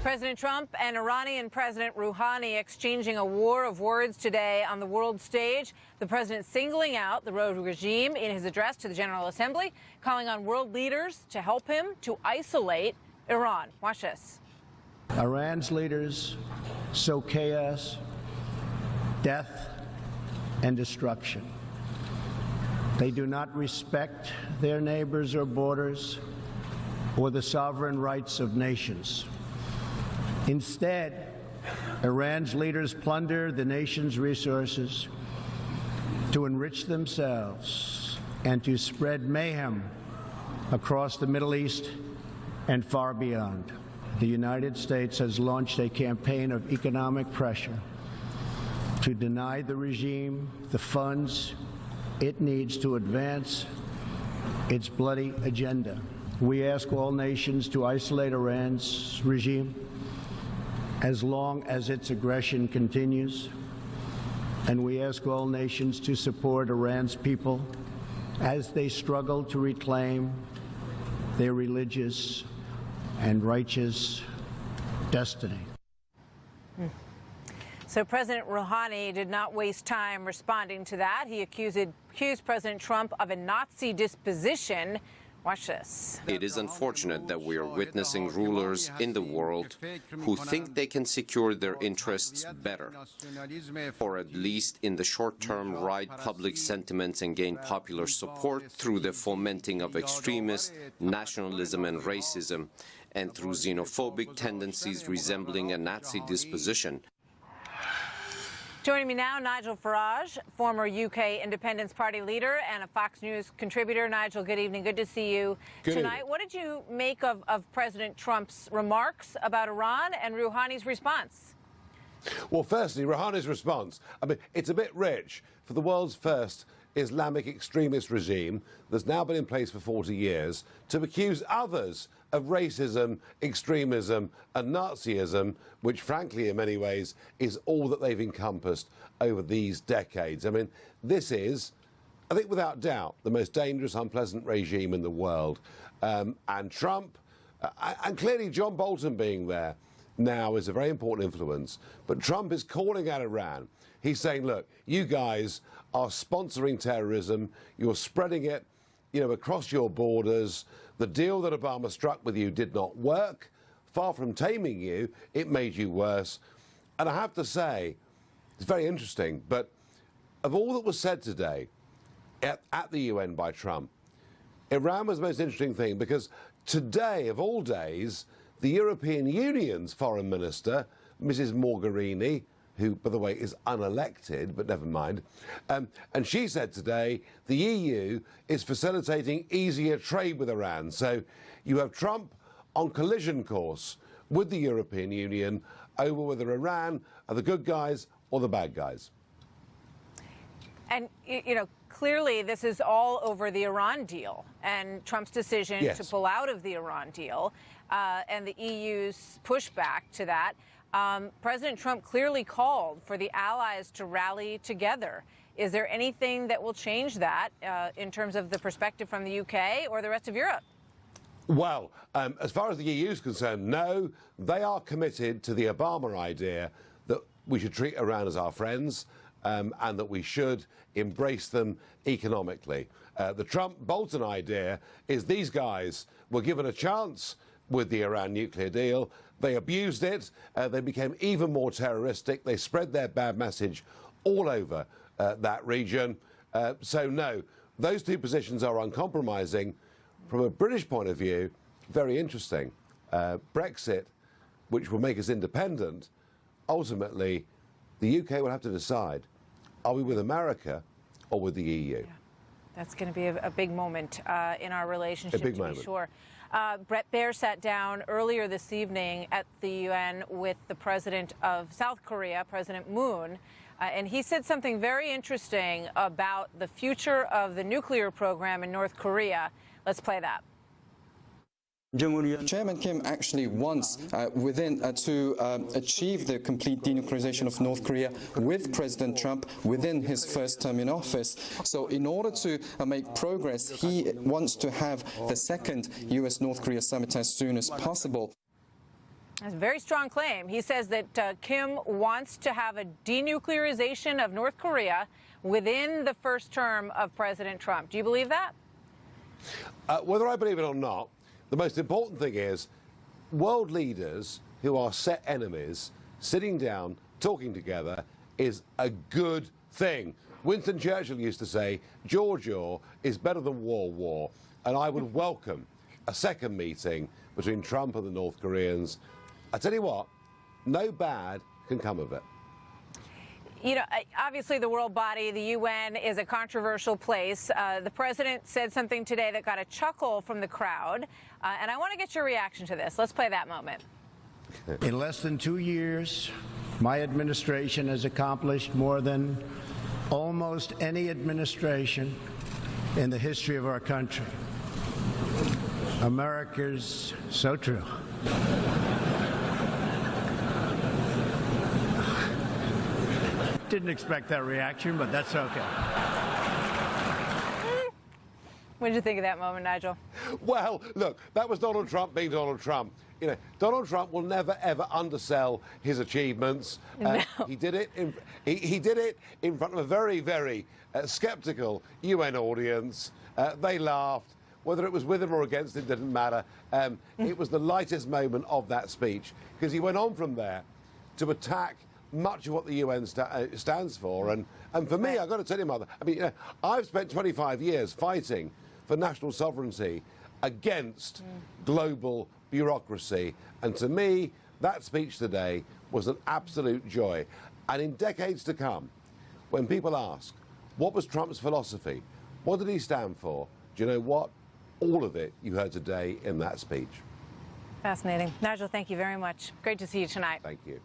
President Trump and Iranian President Rouhani exchanging a war of words today on the world stage. The president singling out the rogue regime in his address to the General Assembly, calling on world leaders to help him to isolate Iran. Watch this. Iran's leaders sow chaos, death, and destruction. They do not respect their neighbors or borders or the sovereign rights of nations. Instead, Iran's leaders plunder the nation's resources to enrich themselves and to spread mayhem across the Middle East and far beyond. The United States has launched a campaign of economic pressure to deny the regime the funds it needs to advance its bloody agenda. We ask all nations to isolate Iran's regime as long as its aggression continues, and we ask all nations to support Iran's people as they struggle to reclaim their religious and righteous destiny. So President Rouhani did not waste time responding to that. He accused President Trump of a Nazi disposition. Watch this. It is unfortunate that we are witnessing rulers in the world who think they can secure their interests better, or at least in the short term ride public sentiments and gain popular support through the fomenting of extremist nationalism and racism, and through xenophobic tendencies resembling a Nazi disposition. Joining me now, Nigel Farage, former UK Independence Party leader and a Fox News contributor. Nigel, good evening. Good to see you tonight. What did you make of President Trump's remarks about Iran and Rouhani's response? Well, firstly, Rouhani's response, I mean, it's a bit rich for the world's first Islamic extremist regime that's now been in place for 40 years to accuse others of racism, extremism and Nazism, which frankly in many ways is all that they've encompassed over these decades. I mean, this is, I think without doubt, the most dangerous, unpleasant regime in the world. And Trump, and clearly John Bolton being there now is a very important influence, but Trump is calling out Iran. He's saying, look, you guys are sponsoring terrorism, you're spreading it, across your borders. The deal that Obama struck with you did not work. Far from taming you, it made you worse. And I have to say, it's very interesting, but of all that was said today at the UN by Trump, Iran was the most interesting thing, because today, of all days, the European Union's foreign minister, Mrs. Mogherini, who, by the way, is unelected, but never mind, and she said today the EU is facilitating easier trade with Iran. So you have Trump on collision course with the European Union over whether Iran are the good guys or the bad guys. And, clearly this is all over the Iran deal and Trump's decision to pull out of the Iran deal and the EU's pushback to that. President Trump clearly called for the allies to rally together. Is there anything that will change that in terms of the perspective from the UK or the rest of Europe? Well, as far as the EU is concerned, no. They are committed to the Obama idea that we should treat Iran as our friends and that we should embrace them economically. The Trump-Bolton idea is these guys were given a chance with the Iran nuclear deal. They abused it. They became even more terroristic. They spread their bad message all over that region. So, no, those two positions are uncompromising. From a British point of view, very interesting. Brexit, which will make us independent, ultimately, the UK will have to decide, are we with America or with the EU? Yeah. That's going to be a big moment in our relationship, to be sure. Bret Baier sat down earlier this evening at the UN with the president of South Korea, President Moon, and he said something very interesting about the future of the nuclear program in North Korea. Let's play that. Chairman Kim actually wants to achieve the complete denuclearization of North Korea with President Trump within his first term in office. So in order to make progress, he wants to have the second US-North Korea summit as soon as possible. That's a very strong claim. He says that Kim wants to have a denuclearization of North Korea within the first term of President Trump. Do you believe that? Whether I believe it or not, the most important thing is world leaders who are set enemies sitting down, talking together is a good thing. Winston Churchill used to say, George is better than war, and I would welcome a second meeting between Trump and the North Koreans. I tell you what, no bad can come of it. You know, obviously the world body, the UN, is a controversial place. The president said something today that got a chuckle from the crowd, and I want to get your reaction to this. Let's play that moment. In less than 2 years, my administration has accomplished more than almost any administration in the history of our country. America's so true. Didn't expect that reaction, but that's okay. What did you think of that moment, Nigel? Well, look, that was Donald Trump being Donald Trump. You know, Donald Trump will never ever undersell his achievements. No. He did it in front of a very, very sceptical UN audience. They laughed. Whether it was with him or against him didn't matter. It was the lightest moment of that speech because he went on from there to attack much of what the UN stands for. And for me, I've got to tell you, Mother, I mean, you know, I've spent 25 years fighting for national sovereignty against global bureaucracy. And to me, that speech today was an absolute joy. And in decades to come, when people ask, what was Trump's philosophy? What did he stand for? Do you know what? All of it you heard today in that speech. Fascinating. Nigel, thank you very much. Great to see you tonight. Thank you.